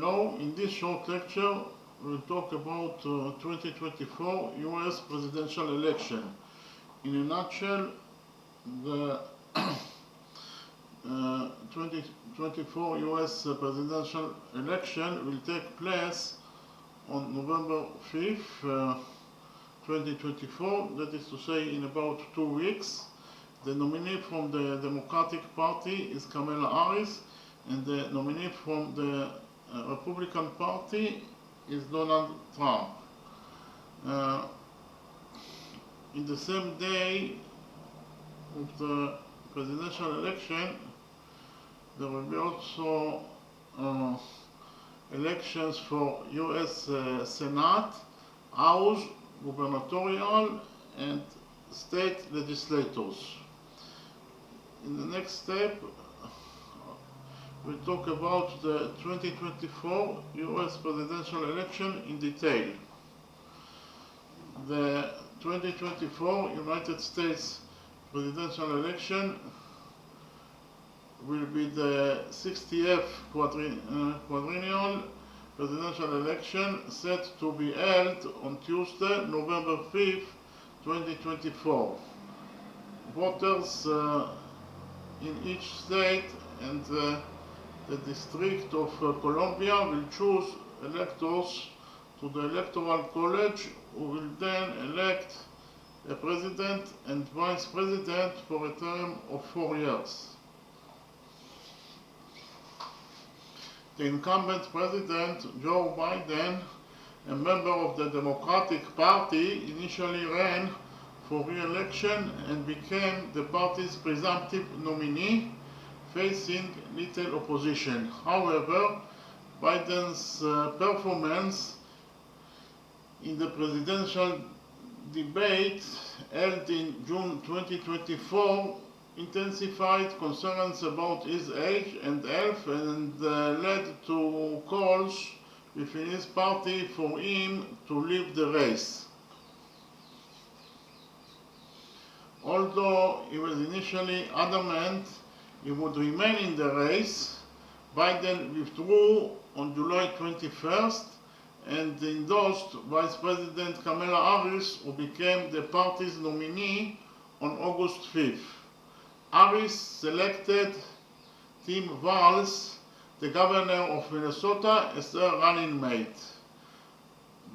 Hello, in this short lecture we'll talk about 2024 US presidential election. In a nutshell, the 2024 US presidential election will take place on November 5th, 2024, that is to say in about 2 weeks. The nominee from the Democratic Party is Kamala Harris, and the nominee from the Republican Party is Donald Trump. In the same day of the presidential election, there will be also elections for US Senate, House, gubernatorial, and state legislators. In the next step, we'll talk about the 2024 US presidential election in detail. The 2024 United States presidential election will be the 60th quadrennial presidential election, set to be held on Tuesday, November 5th, 2024. Voters in each state and the District of Columbia will choose electors to the Electoral College, who will then elect a president and vice president for a term of 4 years. The incumbent president, Joe Biden, a member of the Democratic Party, initially ran for re-election and became the party's presumptive nominee, facing little opposition. However, Biden's performance in the presidential debate held in June 2024 intensified concerns about his age and health and led to calls within his party for him to leave the race. Although he was initially adamant he would remain in the race, Biden withdrew on July 21st and endorsed Vice President Kamala Harris, who became the party's nominee on August 5th. Harris selected Tim Walz, the governor of Minnesota, as her running mate.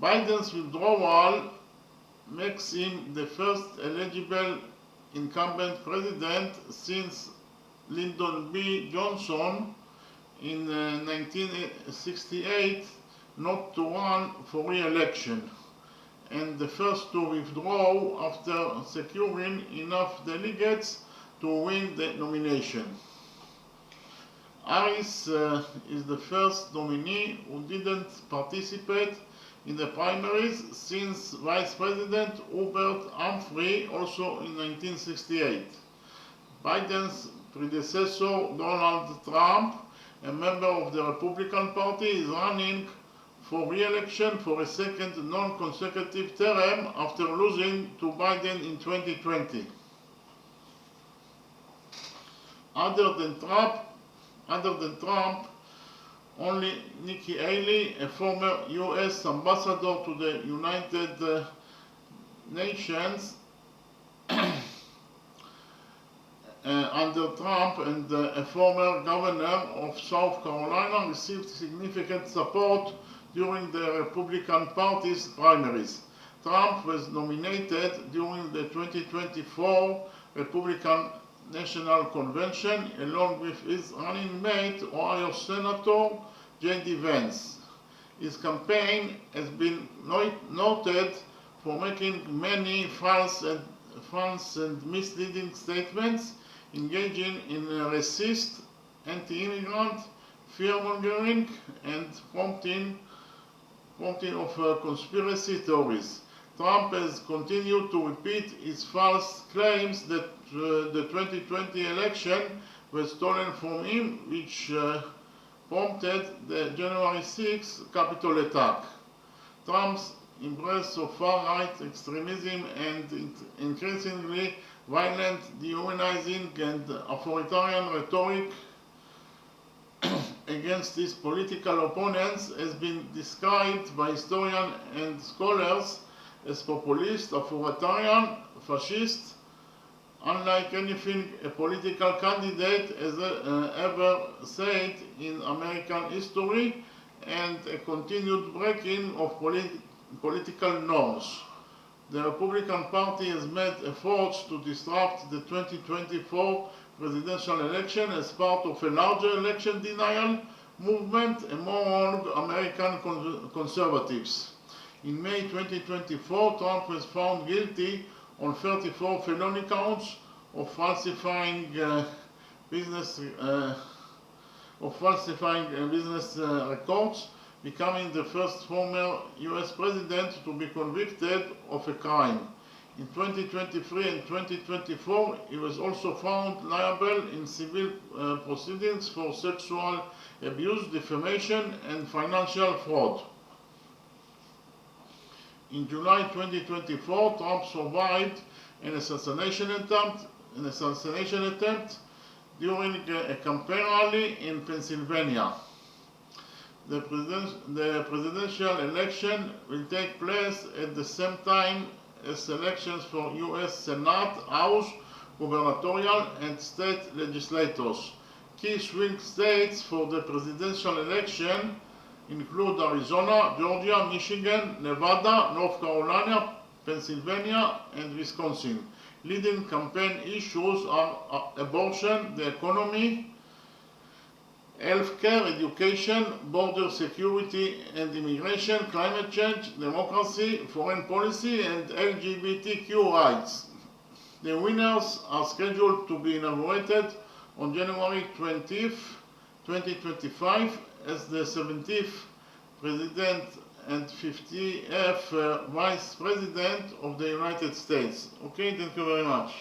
Biden's withdrawal makes him the first eligible incumbent president since Lyndon B. Johnson in 1968 not to run for re-election, and the first to withdraw after securing enough delegates to win the nomination. Harris is the first nominee who didn't participate in the primaries since Vice President Hubert Humphrey, also in 1968. Biden's predecessor, Donald Trump, a member of the Republican Party, is running for re-election for a second non-consecutive term after losing to Biden in 2020. Other than Trump, only Nikki Haley, a former US ambassador to the United Nations under Trump, and a former governor of South Carolina, received significant support during the Republican Party's primaries. Trump was nominated during the 2024 Republican National Convention along with his running mate, Ohio Senator J.D. Vance. His campaign has been noted for making many false and misleading statements, engaging in racist, anti-immigrant, fear-mongering, and prompting of conspiracy theories. Trump has continued to repeat his false claims that the 2020 election was stolen from him, which prompted the January 6 Capitol attack. Trump's embrace of far-right extremism and increasingly violent, dehumanizing, and authoritarian rhetoric against his political opponents has been described by historians and scholars as populist, authoritarian, fascist, unlike anything a political candidate has ever said in American history, and a continued breaking of political norms. The Republican Party has made efforts to disrupt the 2024 presidential election as part of a larger election denial movement among American conservatives. In May 2024, Trump was found guilty on 34 felony counts of falsifying business records, becoming the first former US president to be convicted of a crime. In 2023 and 2024, he was also found liable in civil proceedings for sexual abuse, defamation, and financial fraud. In July 2024, Trump survived an assassination attempt during a campaign rally in Pennsylvania. The presidential election will take place at the same time as elections for US Senate, House, gubernatorial, and state legislators. Key swing states for the presidential election include Arizona, Georgia, Michigan, Nevada, North Carolina, Pennsylvania, and Wisconsin. Leading campaign issues are abortion, the economy, healthcare, education, border security and immigration, climate change, democracy, foreign policy, and LGBTQ rights. The winners are scheduled to be inaugurated on January 20th, 2025 as the 70th President and 50th Vice President of the United States. Okay, thank you very much.